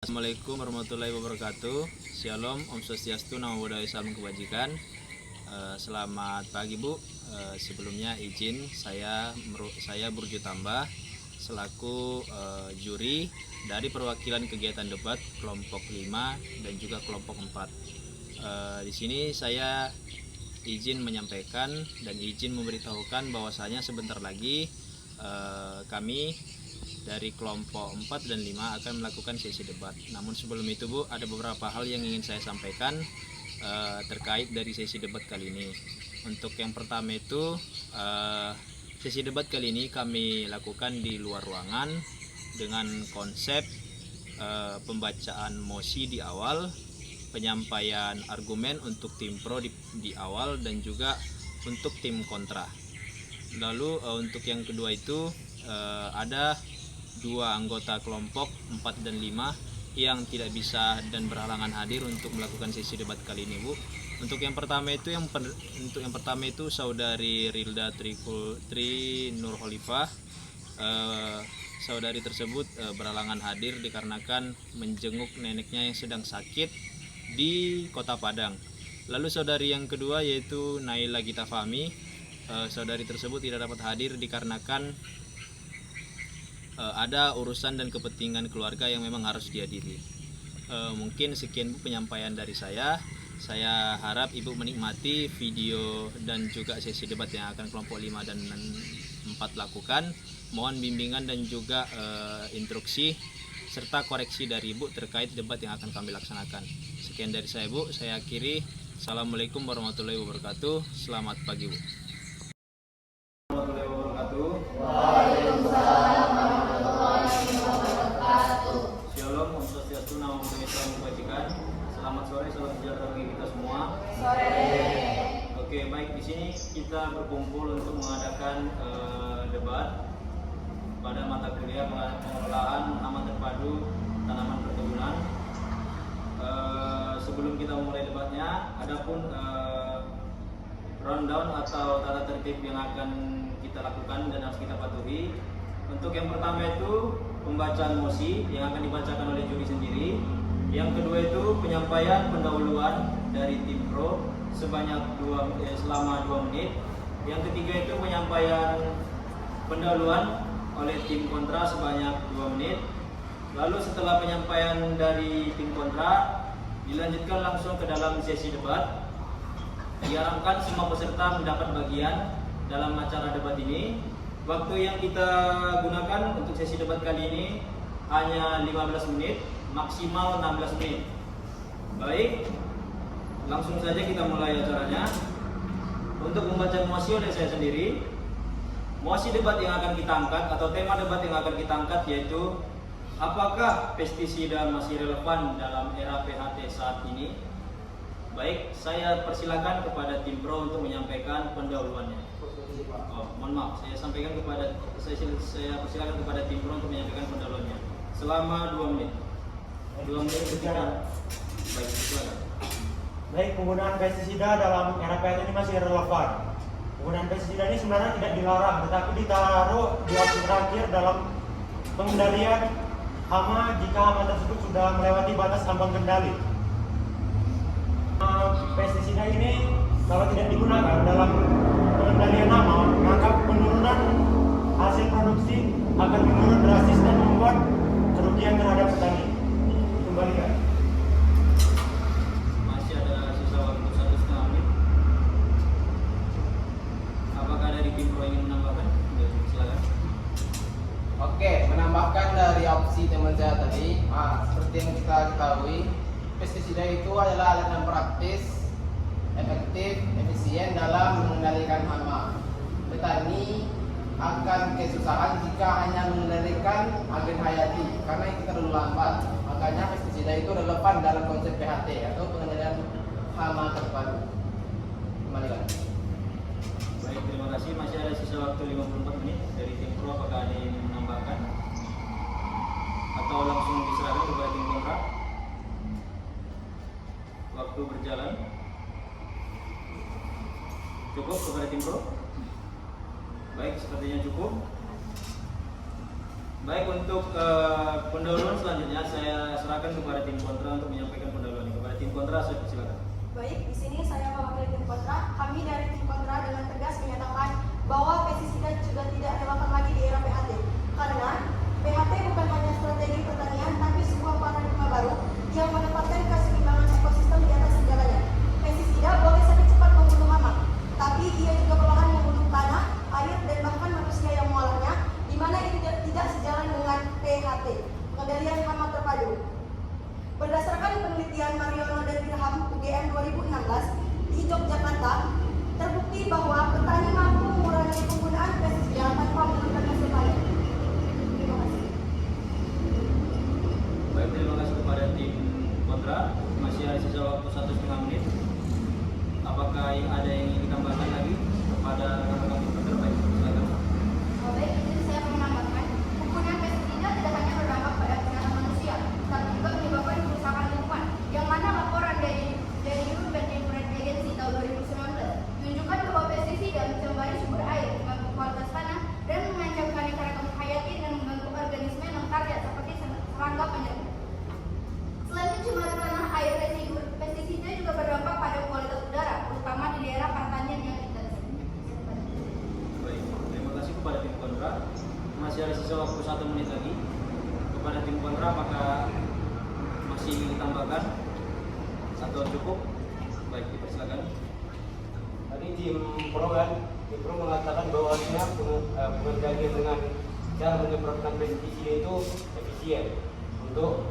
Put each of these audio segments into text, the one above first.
Assalamualaikum warahmatullahi wabarakatuh. Shalom, Om Swastiastu, Namo Buddhaya, Salam Kebajikan. Selamat pagi Bu. Sebelumnya izin saya Burju Tambah selaku juri dari perwakilan kegiatan debat kelompok 5 dan juga kelompok 4. Di sini saya izin menyampaikan dan izin memberitahukan bahwasanya sebentar lagi kami dari kelompok 4 dan 5 akan melakukan sesi debat. Namun sebelum itu Bu, ada beberapa hal yang ingin saya sampaikan terkait dari sesi debat kali ini. Untuk yang pertama itu, sesi debat kali ini kami lakukan di luar ruangan dengan konsep pembacaan mosi di awal, penyampaian argumen untuk tim pro di awal dan juga untuk tim kontra. Lalu untuk yang kedua itu ada dua anggota kelompok 4 dan 5 yang tidak bisa dan berhalangan hadir untuk melakukan sesi debat kali ini Bu. Untuk yang pertama itu saudari Rilda Tri Nurholifah. Saudari tersebut berhalangan hadir dikarenakan menjenguk neneknya yang sedang sakit di Kota Padang. Lalu saudari yang kedua yaitu Naila Gita Fahmi. Saudari tersebut tidak dapat hadir dikarenakan ada urusan dan kepentingan keluarga yang memang harus dihadiri. Mungkin sekian Bu penyampaian dari saya. Saya harap Ibu menikmati video dan juga sesi debat yang akan kelompok 5 dan 4 lakukan. Mohon bimbingan dan juga instruksi serta koreksi dari Ibu terkait debat yang akan kami laksanakan. Sekian dari saya Bu, saya akhiri. Assalamualaikum warahmatullahi wabarakatuh. Selamat pagi Bu. Shalom, Om Swastiastu, Namo Buddhaya, Salam Kebajikan. Selamat sore, salam sejahtera bagi kita semua. Sore. Oke, baik, di sini kita berkumpul untuk mengadakan debat pada mata kuliah pengelolaan aman terpadu tanaman perkebunan. Sebelum kita memulai debatnya, adapun rundown atau tata tertib yang akan kita lakukan dan harus kita patuhi. Untuk yang pertama itu pembacaan mosi yang akan dibacakan oleh juri sendiri. Yang kedua itu penyampaian pendahuluan dari tim pro selama 2 menit. Yang ketiga itu penyampaian pendahuluan oleh tim kontra sebanyak 2 menit. Lalu setelah penyampaian dari tim kontra dilanjutkan langsung ke dalam sesi debat. Diharapkan semua peserta mendapat bagian dalam acara debat ini. Waktu yang kita gunakan untuk sesi debat kali ini hanya 15 menit, maksimal 16 menit. Baik, langsung saja kita mulai acaranya. Untuk membaca mosi oleh saya sendiri, mosi debat yang akan kita angkat atau tema debat yang akan kita angkat yaitu apakah pestisida masih relevan dalam era PHT saat ini? Baik, saya persilakan kepada tim pro untuk menyampaikan pendahuluannya. Mohon maaf, saya persilakan kepada tim pro untuk menyampaikan pendahuluannya selama 2 menit. 2 menit ketika. Baik, silakan. Baik, penggunaan pestisida dalam era PHT ini masih relevan. Penggunaan pestisida ini sebenarnya tidak dilarang, tetapi ditaruh di opsi terakhir dalam pengendalian hama jika hama tersebut sudah melewati batas ambang kendali. Pestisida ini kalau tidak digunakan dalam pengendalian hama, maka penurunan hasil produksi akan menurun drastis dan membuat kerugian terhadap petani. Kembalikan. Masih ada sisa waktu 1,5 menit. Apakah dari tim pro ingin menambahkan? Silakan. Oke, menambahkan dari opsi teman saya tadi, seperti yang kita ketahui, pestisida itu adalah alat yang praktis, efektif, efisien dalam mengendalikan hama. Petani akan kesusahan jika hanya mengendalikan agen hayati karena itu terlalu lambat. Makanya pestisida itu relevan dalam konsep PHT atau pengendalian hama terpadu. Kembalikan. Baik, terima kasih. Masih ada sisa waktu 54 menit dari tim pro. Apakah ada yang ingin menambahkan? Atau langsung diserahkan kepada tim kontra? Waktu berjalan. Cukup kepada tim pro? Baik, sepertinya cukup. Baik, untuk pendahuluan selanjutnya saya serahkan kepada tim kontra untuk menyampaikan pendahuluan kepada tim kontra. Saya persilakan. Baik, di sini saya mewakili tim kontra. Kami dari tim kontra dengan tegas menyatakan bahwa pestisida juga tidak relevan lagi di era PHT. Karena PHT bukan hanya strategi pertanian, tapi sebuah paradigma baru yang menempatkan keseimbangan ekosistem di atas segalanya. Pestisida boleh saja cepat membunuh hama, tapi ia juga perlahan membunuh tanah, air, dan bahkan manusia yang mengolahnya, di mana itu tidak sejalan dengan PHT, pengendalian hama terpadu. Berdasarkan penelitian Mariono dan Irham UGM 2016 di Yogyakarta, terbukti bahwa petani mampu mengurangi penggunaan pestisida tanpa menurunkan hasil panen. Terima kasih. Baik, terima kasih kepada tim kontra. Masih ada sisa waktu 1,5 menit. Apakah ada yang ingin ditambahkan lagi kepada rekan-rekan tim kontra? Baik, silakan. Baik, jadi saya mau menambahkan, penggunaan pestisida tidak hanya berdampak pada kesehatan manusia, tapi juga menyebabkan kerusakan lingkungan. Yang mana laporan dari European Environment Agency tahun 2019 menunjukkan bahwa pestisida mencemari sumber air, mengganggu kualitas tanah, dan mengancam keanekaragaman hayati dan mengganggu organisme non target seperti serangga penyerang. Selain pencemaran tanah, air, residu pestisida juga berdampak pada kualitas udara, terutama di daerah pertanian yang intensif. Baik, terima kasih kepada tim kontra. Masih ada sisa waktu 1 menit lagi. Kepada tim kontra, apakah masih ingin ditambahkan atau cukup? Baik, dipersilakan. Tadi tim pro mengatakan bahwasanya pengendalian dengan cara menyemprotkan pestisida itu efisien untuk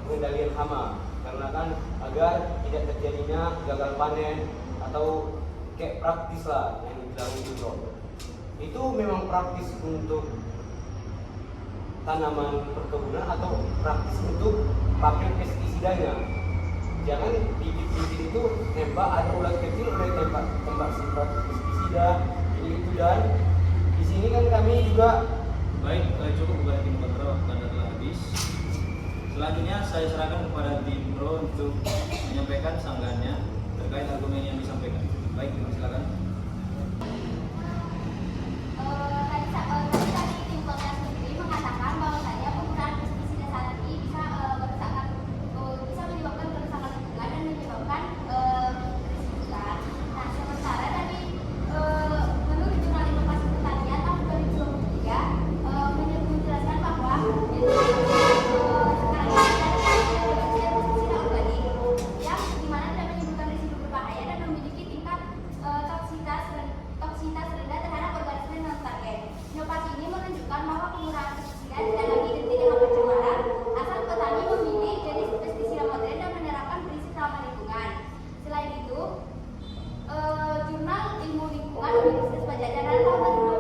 pengendalian hama, karena kan agar tidak terjadinya gagal panen atau kayak praktis lah yang dibilang itu. Itu memang praktis untuk tanaman perkebunan atau praktis untuk pakai pestisidanya. Jangan bibit-bibit itu nembak, ada ulat kecil oleh tembak semprot pestisida ini itu, dan di sini kan kami juga. Baik, cukup kepada tim kontra, waktu Anda telah habis. Selanjutnya saya serahkan kepada tim pro untuk menyampaikan sanggahannya terkait argumen yang disampaikan. Baik, silakan. Tadi tim kontra sendiri mengatakan bahwasanya penggunaan pestisida saat ini bisa menyebabkan kerusakan lingkungan dan menyebabkan residuan. Nah, sementara tadi menurut Jurnal Inovasi Pertanian tahun 2023 menjelaskan bahwa sekarang ini ada pestisida organik yang dimana tidak menimbulkan residu berbahaya dan memiliki tingkat toksitas rendah terhadap organisme non target. Inovasi ini menunjukkan bahwa penggunaan pestisida tidak lagi identik dengan pencemaran, asal petani memilih jenis pestisida modern dan menerapkan prinsip ramah lingkungan. Selain itu, Jurnal Ilmu Lingkungan Universitas Padjadjaran tahun 2020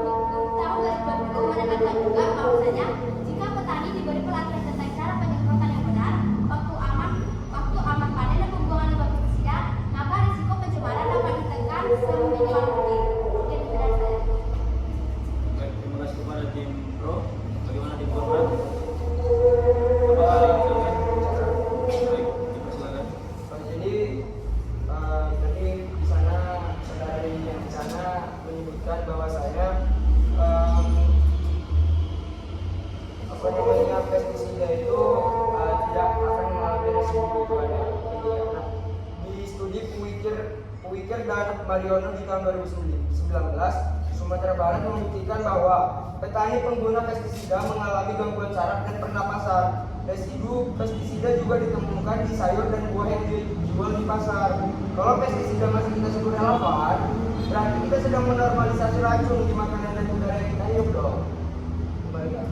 menekankan juga bahwasanya jika petani diberi pelatihan tentang cara penyemprotan yang benar, waktu aman panen dan pembuangan limbah pestisida, maka risiko pencemaran dapat ditekan seminimal mungkin. Mungkin itu dari saya. Baik, terima kasih kepada tim pro. Bagaimana tim kontra? Apakah ada yang disampaikan? Baik, dipersilakan. Jadi tadi di sana saudara yang di sana menyebutkan bahwa saya pestisida itu tidak akan mengalami residu itu ada. Jadi karena di studi Puiker dan Mariono di tahun 2019, Sumatera Barat membuktikan bahwa petani pengguna pestisida mengalami gangguan saraf dan pernapasan. Residu pestisida juga ditemukan di sayur dan buah yang dijual di pasar. Kalau pestisida masih kita sebut relevan, berarti kita sedang menormalisasi racun di makanan dan udara yang kita hirup dong. Kembalikan.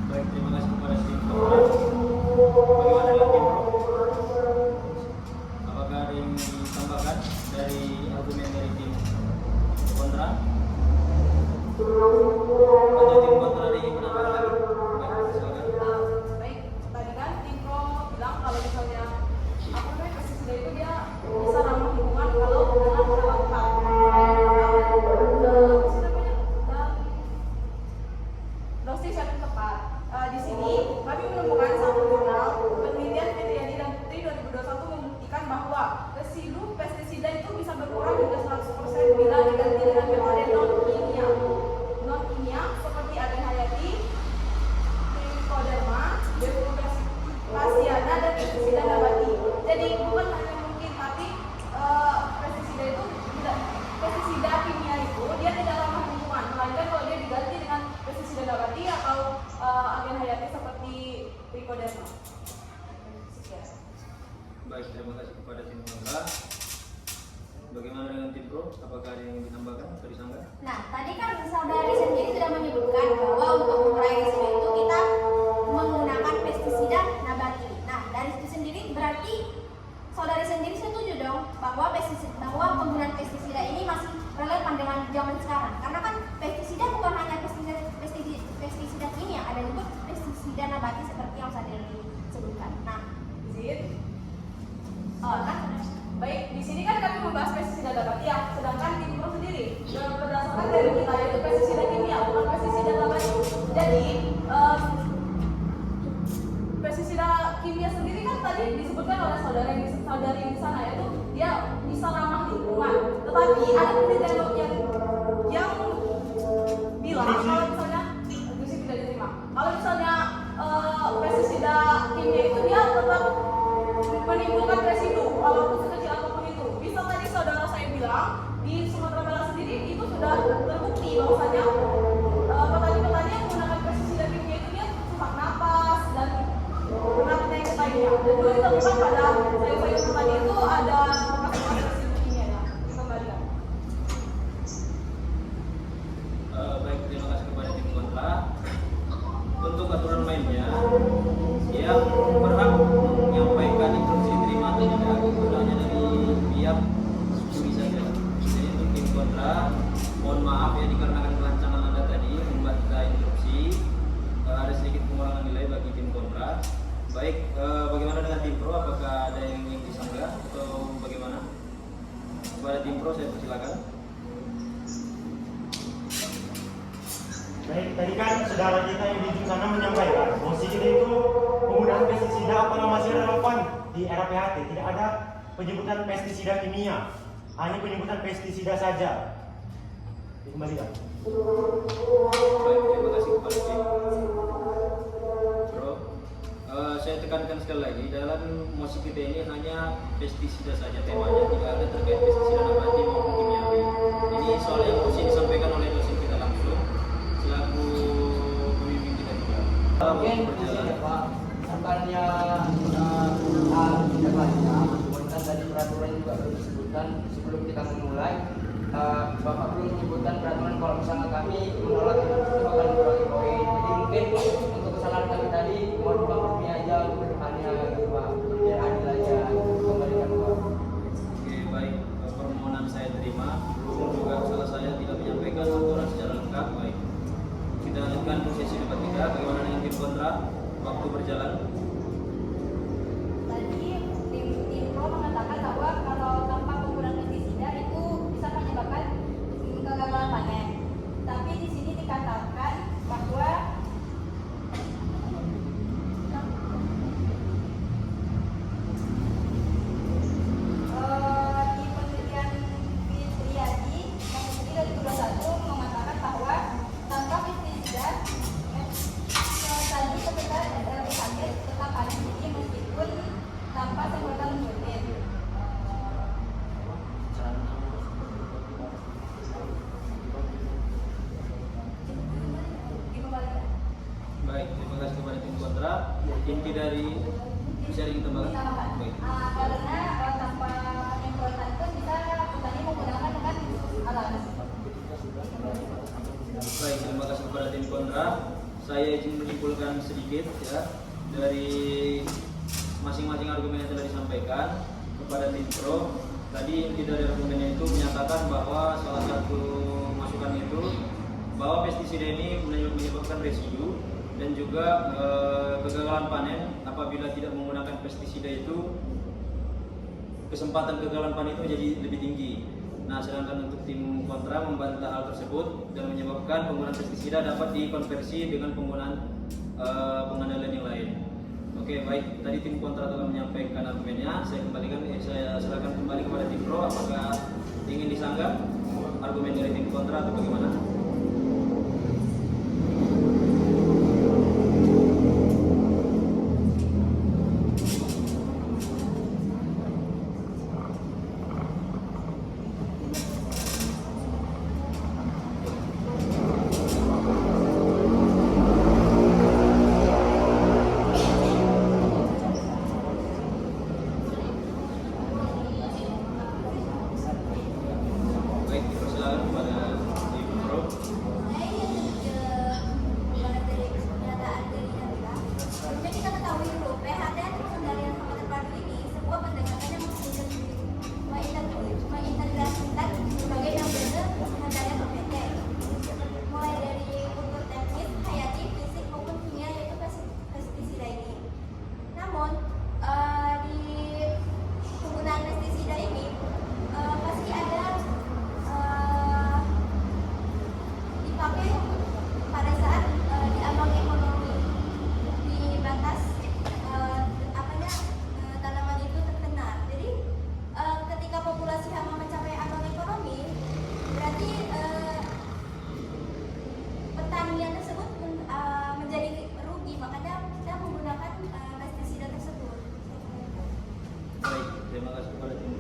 Baik, terima kasih kepada tim kontra. Bagaimana dengan tim pro? Apakah ada yang ditambahkan dari argumen dari tim kontra? Atau tim kontra ada yang ingin menambahkan lagi? Baik, silakan. Baik, tadi kan tim pro bilang kalau misalnya pestisida itu dia bisa ramah lingkungan kalau dengan melakukan dosis yang tepat. Di sini kami menemukan satu jurnal penelitian Fitriani dan Putri 2021 membuktikan bahwa residu pestisida itu bisa berkurang hingga 100% bila diganti dengan metode non kimia. Koderno. Sekian. Baik, terima kasih kepada tim kontra. Bagaimana dengan tim pro? Apakah ada yang ditambahkan atau disangka? Nah, tadi kan saudari sendiri sudah menyebutkan bahwa untuk mengurangi risiko itu kita menggunakan pestisida nabati. Nah, dari itu sendiri berarti saudari sendiri setuju dong bahwa penggunaan pestisida ini masih relevan dengan zaman sekarang. Karena kan pestisida bukan hanya pestisida kimia, ada juga pestisida nabati seperti yang saudari sebutkan. Nah, Izin. Kan baik, di sini kan kami membahas pestisida nabati ya, sedangkan tim pro sendiri berdasarkan dari kita yaitu pestisida kimia bukan pestisida nabati. Jadi pestisida kimia sendiri kan tadi disebutkan oleh saudari di sana yaitu dia bisa ramah lingkungan. Tetapi ada penelitian yang bilang kalau misalnya gizi tidak diterima. Kalau misalnya pestisida kimia itu dia tetap menimbulkan residu walaupun sekecil apapun itu. Bisa tadi saudara saya bilang di Sumatera Barat sendiri itu sudah terbukti bahwasanya petani-petani yang menggunakan pestisida kimia itu dia sesak napas dan penyakit lainnya. Dan dulu ditemukan pada sayur-sayur petani itu ada bekas residu kimia ya. Dikembalikan. Baik, terima kasih kepada tim kontra. Untuk aturan mainnya, yang berhak menyampaikan instruksi diterima atau tidak itu hanya dari pihak juri saja. Jadi untuk tim kontra, mohon maaf ya dikarenakan kelancangan Anda tadi membaca instruksi, ada sedikit pengurangan nilai bagi tim kontra. Baik, bagaimana dengan tim pro? Apakah ada yang ingin disanggah atau bagaimana? Kepada tim pro saya persilakan. Baik, tadi kan saudara kita yang di ujung sana menyampaikan posisi itu penggunaan pestisida apakah masih relevan di era PHT? Tidak ada penyebutan pestisida kimia, hanya penyebutan pestisida saja. Dikembalikan. Baik, terima kasih kepada tim pro. Saya tekankan sekali lagi, dalam mosi kita ini hanya pestisida saja temanya, tidak ada terkait pestisida nabati maupun kimiawi. Ini soal yang mosi disampaikan oleh dosen kita langsung selaku pembimbing kita juga. Mungkin di sini Pak, bukannya tidak banyak, kemudian tadi peraturan juga belum disebutkan sebelum kita memulai. Bapak belum menyebutkan peraturan kalau misalnya kami menolak itu bakal dikurangi poin. Jadi mungkin untuk kesalahan kami tadi mohon dimaklumi aja untuk kedepannya gitu Pak, biar adil aja kembalikan Pak. Oke, baik, permohonan saya terima. Berhubung juga salah saya tidak menyampaikan aturan secara lengkap. Baik, kita lanjutkan sesi debat kita. Bagaimana dengan tim kontra? Waktu berjalan. tadi tim pro mengatakan bahwa kalau tanpa penggunaan pestisida itu bisa menyebabkan kegagalan panen. Tapi di sini dikatakan bahwa di penelitian Fitriadi yang dari 21 mengatakan bahwa tanpa pestisida tadi sekitar hasil tetap panen tinggi meskipun tanpa semprotan nuklir. Dikembalikan. Baik, terima kasih kepada tim kontra. Inti dari bisa ditambahkan. Ditambahkan. Baik. Karena tanpa semprotan itu bisa petani menggunakan dengan alat. Baik, terima kasih kepada tim kontra. Saya izin menyimpulkan sedikit ya dari masing-masing argumen yang telah disampaikan kepada tim pro. Tadi inti dari argumennya itu menyatakan bahwa salah satu masukan itu bahwa pestisida ini menyebabkan residu dan juga kegagalan panen. Apabila tidak menggunakan pestisida itu kesempatan kegagalan panen itu menjadi lebih tinggi. Nah, sedangkan untuk tim kontra membantah hal tersebut dan menyebabkan penggunaan pestisida dapat dikonversi dengan penggunaan pengendalian yang lain. Oke, baik. Tadi tim kontra telah menyampaikan argumennya. Saya silakan kembali kepada tim pro. Apakah ingin disanggah argumen dari tim kontra atau bagaimana?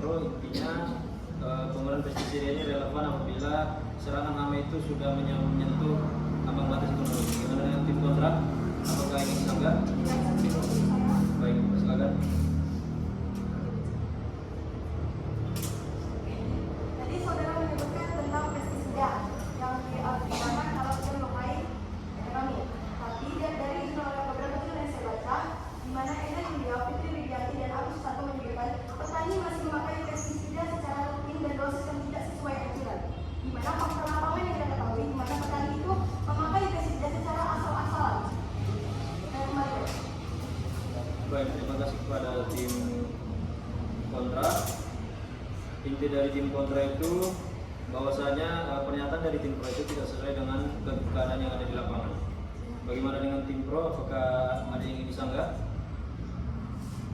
pro, intinya penggunaan pestisida ini relevan apabila serangan hama itu sudah menyentuh ambang batas ekonomi. Bagaimana dengan tim kontra? Apakah ingin disanggah? Baik, silakan. Tadi saudara menyebutkan tentang pestisida yang digunakan kalau sudah melukai ekonomi. Tapi dari beberapa buku yang saya baca, di mana Eda India, Fitri Widianti, dan Agus Satu menyebutkan petani masih memakai pestisida secara rutin dan dosis yang tidak sesuai anjuran. Di mana faktor lapangan yang kita ketahui, di mana petani itu memakai pestisida secara asal-asalan. Baik, terima kasih kepada tim kontra. Inti dari tim kontra itu bahwasanya pernyataan dari tim pro itu tidak sesuai dengan keadaan yang ada di lapangan. Bagaimana dengan tim pro? Apakah ada yang ingin disanggah?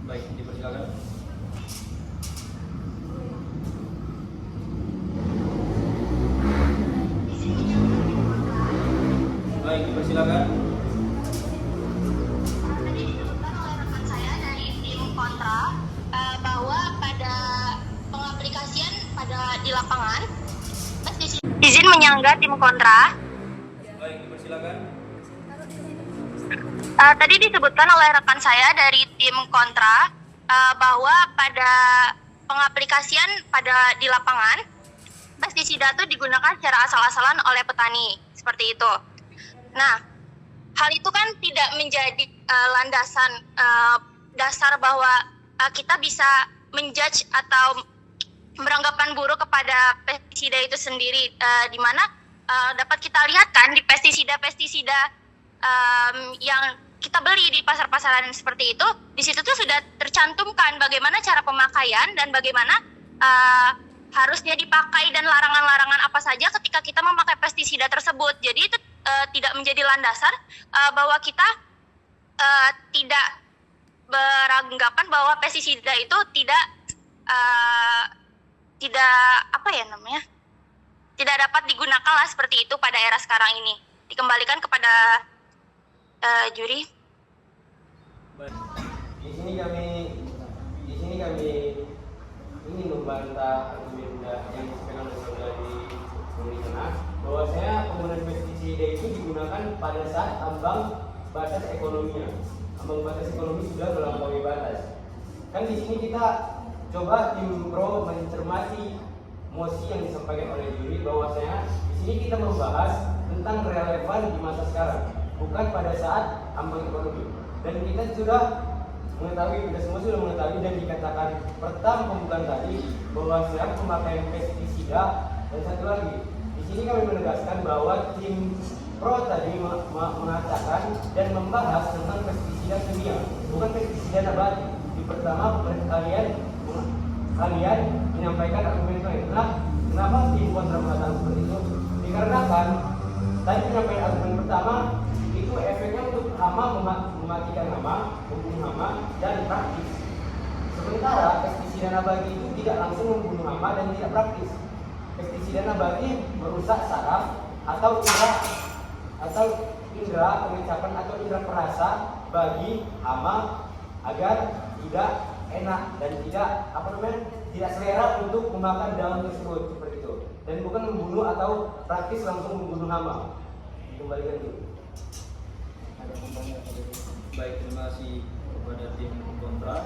Baik, dipersilakan. Baik, dipersilakan. Tadi disebutkan oleh rekan saya dari tim kontra bahwa pada pengaplikasian di lapangan izin menyangga tim kontra. Baik, dipersilakan. Tadi disebutkan oleh rekan saya dari tim kontra bahwa pada pengaplikasian di lapangan pestisida itu digunakan secara asal-asalan oleh petani seperti itu. Nah, hal itu kan tidak menjadi landasan dasar bahwa kita bisa menjudge atau beranggapan buruk kepada pestisida itu sendiri, di mana dapat kita lihat kan di pestisida yang kita beli di pasar-pasaran seperti itu, di situ tuh sudah tercantumkan bagaimana cara pemakaian dan bagaimana harusnya dipakai dan larangan-larangan apa saja ketika kita memakai pestisida tersebut. Jadi itu tidak menjadi landasan bahwa kita tidak beranggapan bahwa pestisida itu tidak tidak dapat digunakan lah seperti itu pada era sekarang ini. Dikembalikan kepada juri. Di sini kami ingin membantah argumen yang disampaikan oleh saudari Nurina bahwasanya penggunaan pestisida itu digunakan pada saat ambang batas ekonominya. Ambang batas ekonomi sudah melampaui batas. Kan di sini kita coba tim pro mencermati mosi yang disampaikan oleh juri bahwasanya di sini kita membahas tentang relevan di masa sekarang, bukan pada saat ambang ekonomi. Dan kita sudah semua sudah mengetahui dan dikatakan pertama pembukaan tadi bahwa siap pemakaian pestisida. Dan satu lagi, di sini kami menegaskan bahwa tim pro tadi mengatakan dan membahas tentang pestisida kimia, bukan pestisida nabati. Di pertama kalian menyampaikan argumen lain. Kenapa tim kontra mengatakan seperti itu? Dikarenakan tadi penyampaian argumen pertama itu efeknya untuk hama, mematikan hama, membunuh hama, dan praktis. Sementara pestisida nabati itu tidak langsung membunuh hama dan tidak praktis. Pestisida nabati merusak saraf atau indera pengecapan atau indera perasa bagi hama agar tidak enak dan tidak selera untuk memakan daun tersebut seperti itu, dan bukan membunuh atau praktis langsung membunuh hama. Dikembalikan dulu. Baik, terima kasih kepada tim kontra.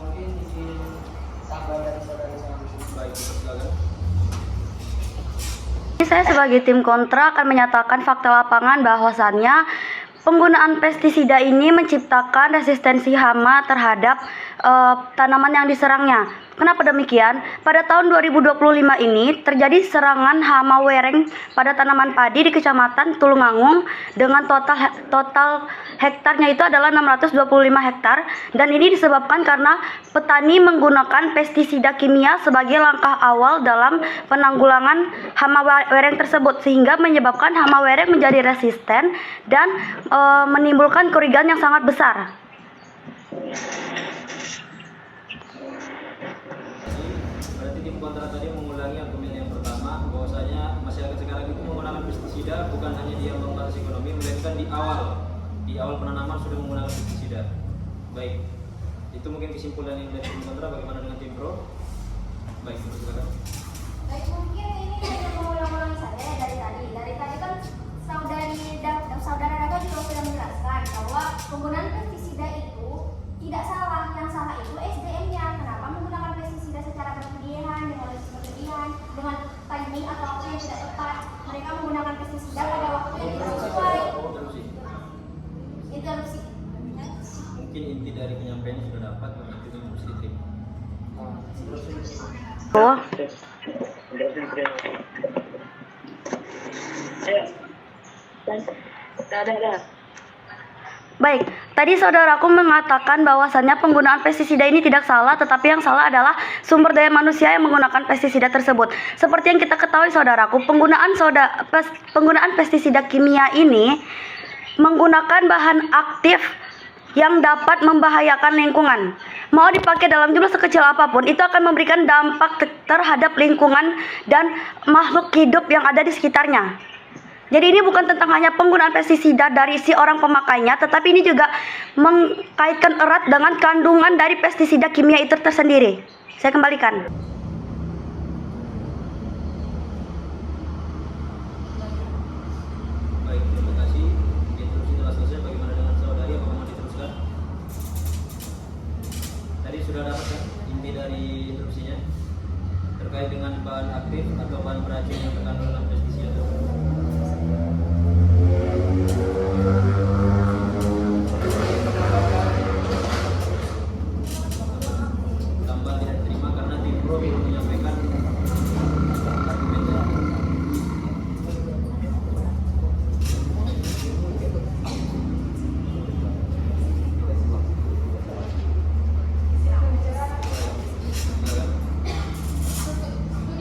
Mungkin izin tambah dari saudara saya. Baik, silakan. Saya sebagai tim kontra akan menyatakan fakta lapangan bahwasannya penggunaan pestisida ini menciptakan resistensi hama terhadap tanaman yang diserangnya. Kenapa demikian? Pada tahun 2025 ini terjadi serangan hama wereng pada tanaman padi di Kecamatan Tulungagung dengan total hektarnya itu adalah 625 hektar, dan ini disebabkan karena petani menggunakan pestisida kimia sebagai langkah awal dalam penanggulangan hama wereng tersebut, sehingga menyebabkan hama wereng menjadi resisten dan menimbulkan kerugian yang sangat besar. Berarti tim kontra tadi mengulangi argumen yang pertama bahwasanya masyarakat sekarang itu menggunakan pestisida bukan hanya di ambang batas ekonomi, melainkan di awal penanaman sudah menggunakan pestisida. Baik, itu mungkin kesimpulan yang dari tim kontra. Bagaimana dengan tim pro? Baik, silakan. Baik, mungkin ini hanya mengulang-ulang saja ya dari tadi. Dari tadi kan saudara Daga juga sudah menjelaskan bahwa penggunaan pestisida itu tidak salah. Yang salah itu SDM-nya. Kenapa menggunakan pestisida secara berlebihan, dengan timing atau waktu yang tidak tepat. Mereka menggunakan pestisida pada waktu yang tidak sesuai. Interupsi. Mungkin inti dari penyampaian sudah dapat, itu harus diterima. Oh. Baik, tadi saudaraku mengatakan bahwasannya penggunaan pestisida ini tidak salah, tetapi yang salah adalah sumber daya manusia yang menggunakan pestisida tersebut. Seperti yang kita ketahui saudaraku, penggunaan pestisida kimia ini menggunakan bahan aktif yang dapat membahayakan lingkungan. Mau dipakai dalam jumlah sekecil apapun, itu akan memberikan dampak terhadap lingkungan dan makhluk hidup yang ada di sekitarnya. Jadi ini bukan tentang hanya penggunaan pestisida dari si orang pemakainya, tetapi ini juga mengkaitkan erat dengan kandungan dari pestisida kimia itu tersendiri. Saya kembalikan. Baik, terima kasih. Instruksi telah selesai. Bagaimana dengan saudari? Apakah mau diteruskan? Tadi sudah dapat kan inti dari instruksinya terkait dengan bahan aktif atau bahan beracun yang terkandung dalam pestisida tersebut. Tambah tidak terima karena tim pro belum menyampaikan argumennya.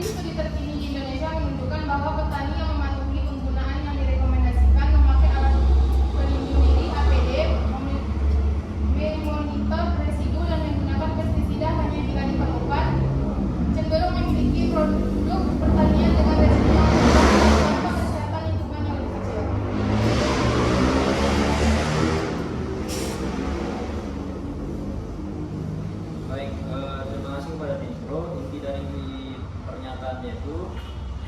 Studi terkini di Indonesia menunjukkan bahwa petani yang mematuhi penggunaan yang direkomendasikan memakai alat pelindung diri APD, memonitor residu dan menggunakan pestisida hanya jika diperlukan, cenderung memiliki produk pertanian dengan resiko yang dampak kesehatan lingkungan yang lebih kecil. Baik, terima kasih kepada tim pro. Inti dari pernyataannya itu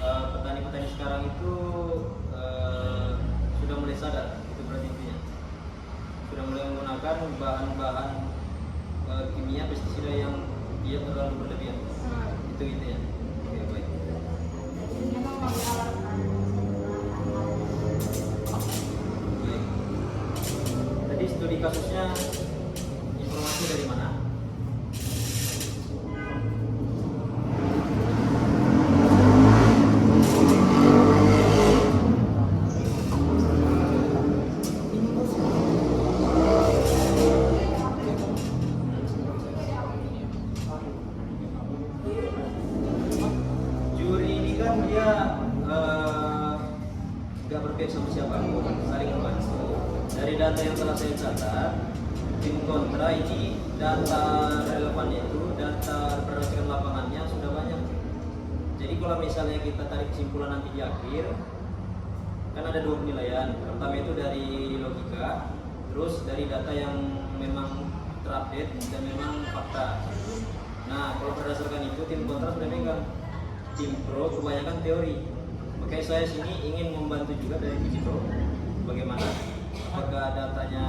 petani-petani sekarang itu sudah mulai sadar, itu berarti intinya sudah mulai menggunakan bahan-bahan kimia pestisida yang dia terlalu berlebihan. Itu intinya. Oke, baik. Baik. Tadi studi kasusnya informasi dari mana? Juri ini kan dia nggak berpihak sama siapapun, saling membantu. Dari data yang telah saya catat, tim kontra ini data relevannya itu data berdasarkan lapangannya sudah banyak. Jadi kalau misalnya kita tarik kesimpulan nanti di akhir, kan ada dua penilaian. Pertama itu dari logika, terus dari data yang memang terupdate dan memang fakta. Nah, kalau berdasarkan itu tim kontra sudah megang. Tim pro kebanyakan teori. Makanya saya sini ingin membantu juga dari tim pro. Bagaimana? Apakah datanya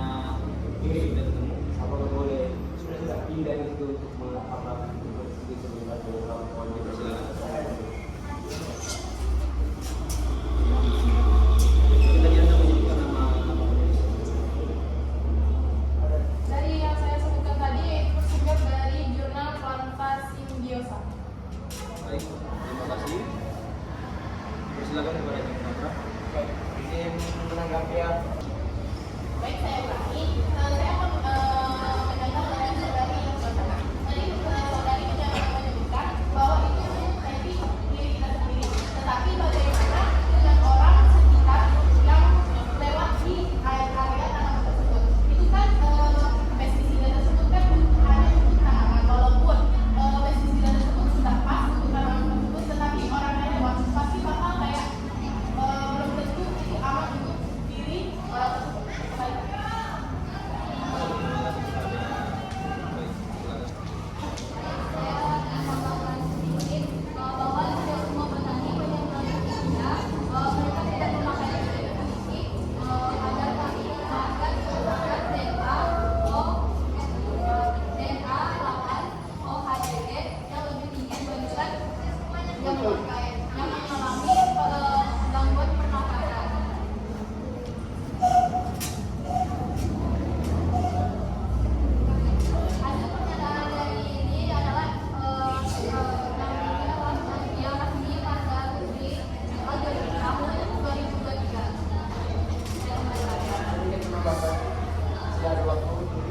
sudah ketemu? Apakah boleh sudah pindah itu untuk mengapa begitu Silakan. Tadi Anda menyebutkan nama Dari yang saya sebutkan tadi yaitu bersumber dari jurnal Planta Simbiosa. baik. Terima kasih. Silakan kepada tim kontra. Baik, izin menanggapi ya. Baik, saya ulangi. Saya akan menanyakan dengan saudari yang pertama. Tadi saudari sudah menyebutkan bahwa itu tadi diri kita sendiri.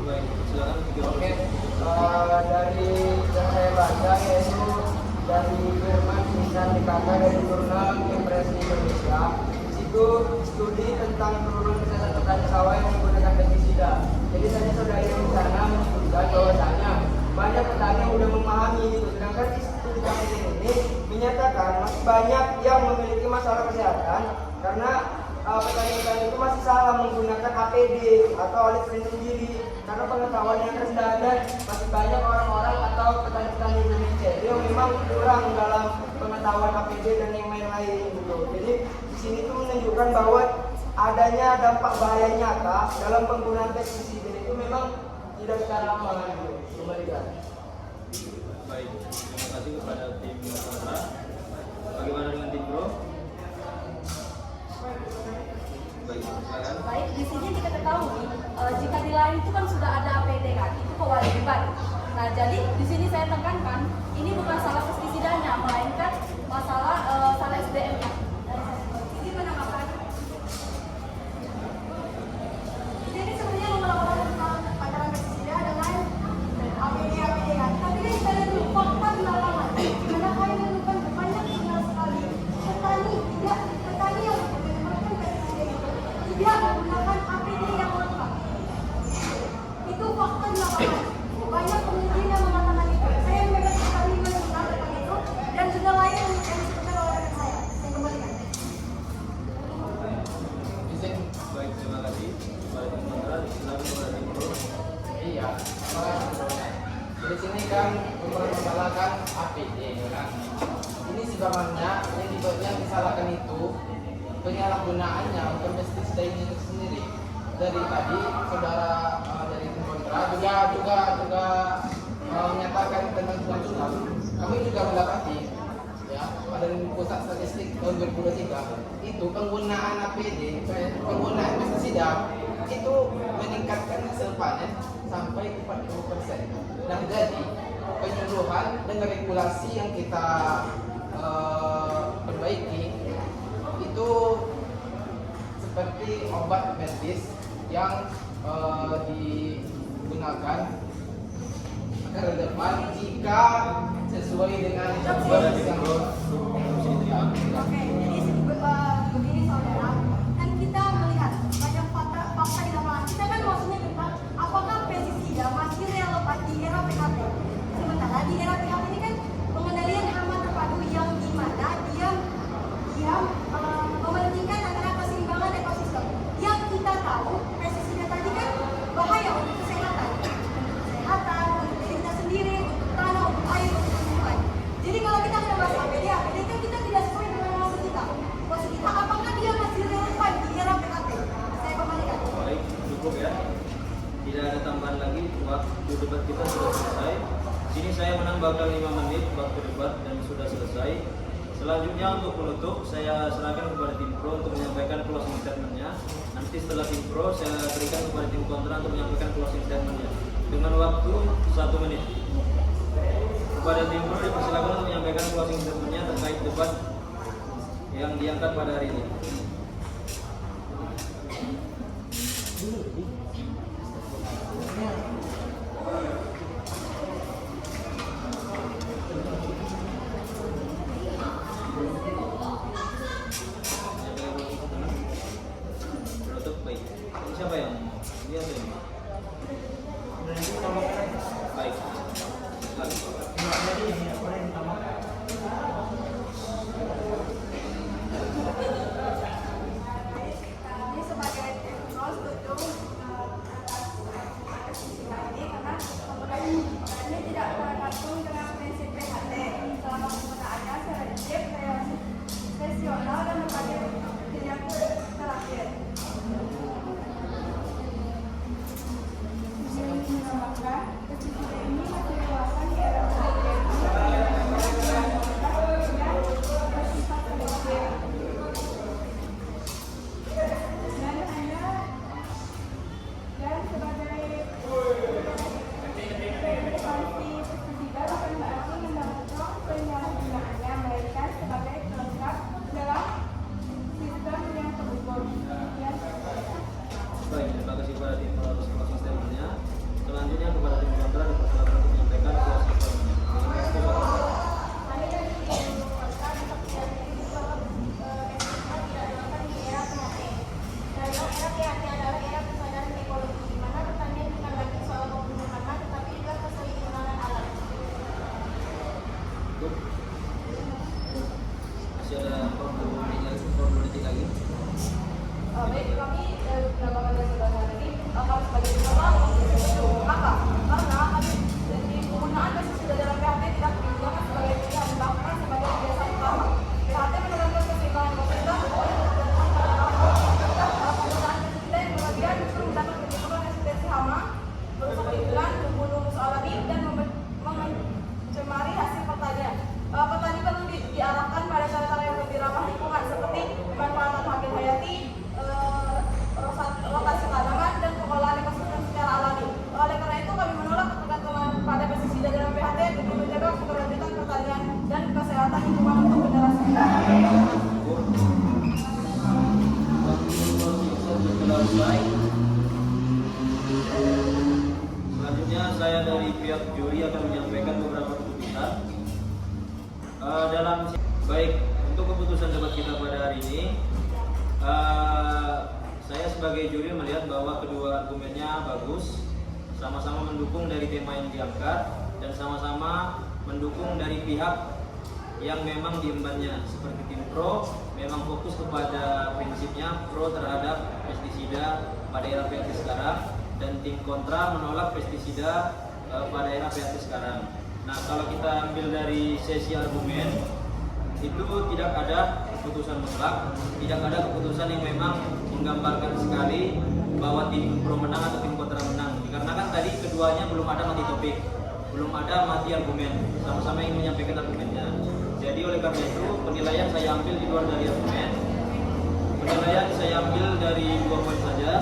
Baik, silakan. Oke, dari yang saya baca yaitu dari Firman Insan Dikata dari jurnal Impresi Indonesia. Di situ studi tentang penurunan kesehatan petani sawah yang menggunakan pestisida. Jadi tadi saudari yang di sana menyebutkan bahwasanya banyak petani yang sudah memahami itu, sedangkan di studi kami ini menyatakan masih banyak yang memiliki masalah kesehatan karena petani-petani itu masih salah menggunakan APD atau alat pelindung diri karena pengetahuan yang rendah dan masih banyak orang-orang atau petani-petani Indonesia yang memang kurang dalam pengetahuan APD dan yang lain-lain gitu. Jadi di sini tuh menunjukkan bahwa adanya dampak bahaya nyata dalam penggunaan pestisida itu memang tidak secara aman gitu. Kembalikan. Baik, terima kasih kepada tim kontra. Bagaimana dengan tim pro? Baik, silakan. Baik, di sini kita ketahui jika di lain itu kan sudah ada APD kan, itu kewajiban. Nah, jadi di sini saya tekankan ini bukan salah pestisidanya, melainkan masalah salah SDM-nya. Ini menanggapan. Jadi sebenarnya melakukan pacaran pestisida dengan APD kan. Tapi kan kita lihat dulu fakta di lapangan. Karena kami menemukan banyak sekali petani yang menggunakan pestisida itu tidak menggunakan APD yang lengkap. Itu fakta di lapangan. Banyak peneliti yang mengatakan itu. Saya memang sekali mendengar tentang itu dan juga lain yang disebutkan oleh rekan saya. Saya kembalikan. Baik, terima kasih. Kepada tim kontra, silakan kepada tim pro. Iya, di sini kan mempermasalahkan APD kan. Ini sebenarnya yang disalahkan itu penyalahgunaannya untuk pestisida ini sendiri. Dari tadi saudara dari tim kontra juga menyatakan tentang sudah. Kami juga mendapati ya pada pusat statistik tahun 2023 itu penggunaan APD, penggunaan pestisida itu meningkatkan hasil panen sampai 40%. Nah, jadi penyuluhan dan regulasi yang kita perbaiki itu seperti obat medis yang digunakan agar relevan jika sesuai dengan Oke, jadi begini saudara, kan kita melihat banyak fakta di lapangan. Kita kan maksudnya tentang apakah pestisida masih relevan di era PHT. Sementara di era PHT ini kan pengendalian hama terpadu yang dimana dia mementingkan antara keseimbangan ekosistem. Yang kita tahu pestisida tadi kan bahaya untuk kesehatan, untuk diri kita sendiri, untuk tanah, untuk air, untuk lingkungan. Jadi kalau kita bahas APD kan kita tidak sesuai dengan maksud kita. Maksud kita apakah dia masih relevan di era PHT? Saya kembalikan. Baik, cukup ya. Tidak ada tambahan lagi. Waktu debat kita sudah selesai. Sini saya menambahkan 5 menit waktu debat dan sudah selesai. Selanjutnya untuk penutup saya serahkan kepada tim pro untuk menyampaikan closing statement-nya. Nanti setelah tim pro saya berikan kepada tim kontra untuk menyampaikan closing statement-nya dengan waktu 1 menit. Kepada tim pro dipersilakan untuk menyampaikan closing statement-nya terkait debat yang diangkat pada hari ini. Penutup baik. Ini siapa yang mau? Dia atau ini? Baik. Silakan. Ini sebagai tim pro setuju atas pestisida ini karena ini tidak tergantung dengan prinsip PHT. Selama penggunaannya selektif, rasional dan berbagai pilihan terakhir. Menambahkan pestisida ini masih relevan di era dan sebagai pestisida bukan berarti mendapatkan penyalahgunaannya, melainkan sebagai pelengkap dalam sistem yang terukur. Baik, terima kasih kepada tim pro atas closing statement-nya. Kenapa? Karena di penggunaan pestisida dalam PHT tidak digunakan sebagai pilihan, bahkan sebagai kebiasaan utama. PHT menurunkan keseimbangan ekosistem oleh penggunaan pestisida yang berlebihan justru mendapat menimbulkan resistensi hama, merusak lingkungan, membunuh musuh alami, dan mencemari hasil pertanian. Petani perlu diarahkan pada cara-cara yang lebih ramah lingkungan seperti pemanfaatan habil hayati, rotasi tanaman, dan pengolahan ekosistem secara alami. Oleh karena itu kami menolak ketergantungan pada pestisida dalam PHT demi menjaga keberlanjutan pertanian dan kesehatan lingkungan untuk generasi muda. Selanjutnya saya dari pihak juri akan menyampaikan beberapa keputusan. Untuk keputusan debat kita pada hari ini, saya sebagai juri melihat bahwa kedua argumennya bagus, sama-sama mendukung dari tema yang diangkat dan sama-sama mendukung dari pihak yang memang diembannya. Seperti tim pro memang fokus kepada prinsipnya pro terhadap pestisida pada era PHT sekarang, dan tim kontra menolak pestisida pada era PHT sekarang. Nah, kalau kita ambil dari sesi argumen, itu tidak ada keputusan mutlak, tidak ada keputusan yang memang menggambarkan sekali bahwa tim pro menang atau tim kontra menang. Dikarenakan tadi keduanya belum ada mati topik, belum ada mati argumen, sama-sama ingin menyampaikan argumennya. Jadi oleh karena itu penilaian saya ambil di luar dari argumen. Penilaian saya ambil dari 2 poin saja.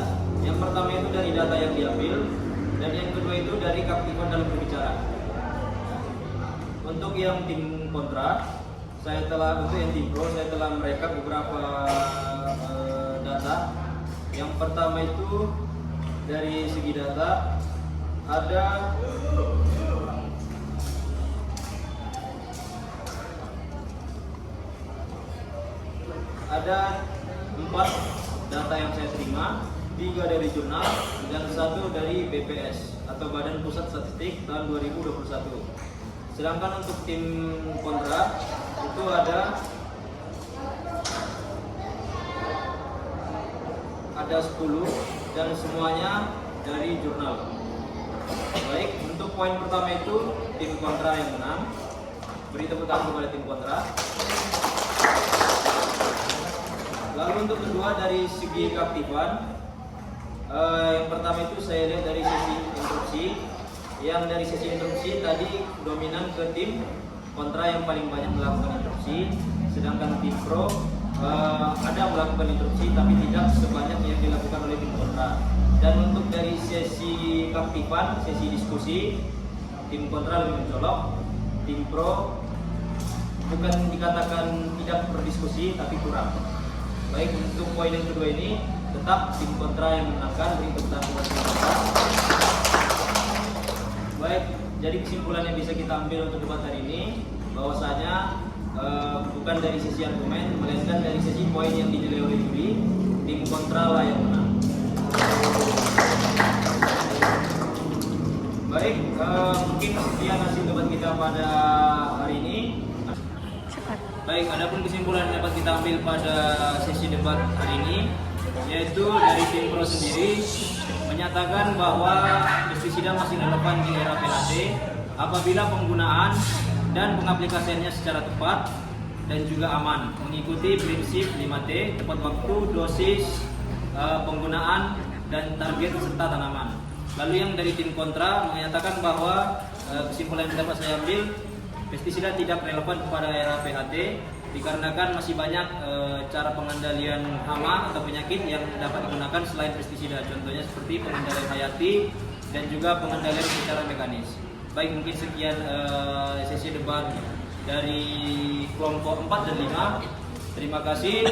Yang pertama itu dari data yang diambil, dan yang kedua itu dari keaktifan dalam berbicara. Untuk yang tim kontra, untuk yang tim pro, saya telah merekap beberapa data. Yang pertama itu dari segi data ada ada 4 data yang saya terima, 3 dari jurnal dan 1 dari BPS atau Badan Pusat Statistik tahun 2021. Sedangkan untuk tim kontra itu ada 10 dan semuanya dari jurnal. Baik, untuk poin pertama itu tim kontra yang menang. Beri tepuk tangan kepada tim kontra. Lalu untuk kedua dari segi keaktifan, yang pertama itu saya lihat dari sesi instruksi. Yang dari sesi instruksi tadi dominan ke tim kontra yang paling banyak melakukan instruksi, sedangkan tim pro ada melakukan instruksi tapi tidak sebanyak yang dilakukan oleh tim kontra. Dan untuk dari sesi keaktifan, sesi diskusi, tim kontra lebih mencolok, tim pro bukan dikatakan tidak berdiskusi tapi kurang. Baik, untuk poin yang kedua ini tetap tim kontra yang menangkan, beri tepuk tangan kepada tim kontra. Baik, jadi kesimpulan yang bisa kita ambil untuk debat hari ini bahwasanya bukan dari sisi argumen, melainkan dari sisi poin yang dinilai oleh juri, tim kontra lah yang menang. Baik, mungkin sekian hasil debat kita pada hari ini. Baik, adapun kesimpulan yang dapat kita ambil pada sesi debat hari ini, yaitu dari tim pro sendiri menyatakan bahwa pestisida masih relevan di era PHT apabila penggunaan dan pengaplikasiannya secara tepat dan juga aman, mengikuti prinsip 5T, tepat waktu, dosis, penggunaan, dan target serta tanaman. Lalu yang dari tim kontra menyatakan bahwa kesimpulan yang dapat saya ambil, pestisida tidak relevan kepada era PHT dikarenakan masih banyak cara pengendalian hama atau penyakit yang dapat digunakan selain pestisida. Contohnya seperti pengendalian hayati dan juga pengendalian secara mekanis. Baik, mungkin sekian sesi debat dari kelompok 4 dan 5. Terima kasih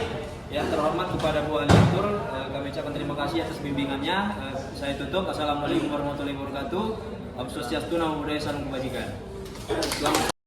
yang terhormat kepada Bu Aliatur. Kami ucapkan terima kasih atas bimbingannya. Saya tutup. Assalamualaikum warahmatullahi wabarakatuh. Om Swastiastu, Namo Buddhaya, Salam Kebajikan. Selamat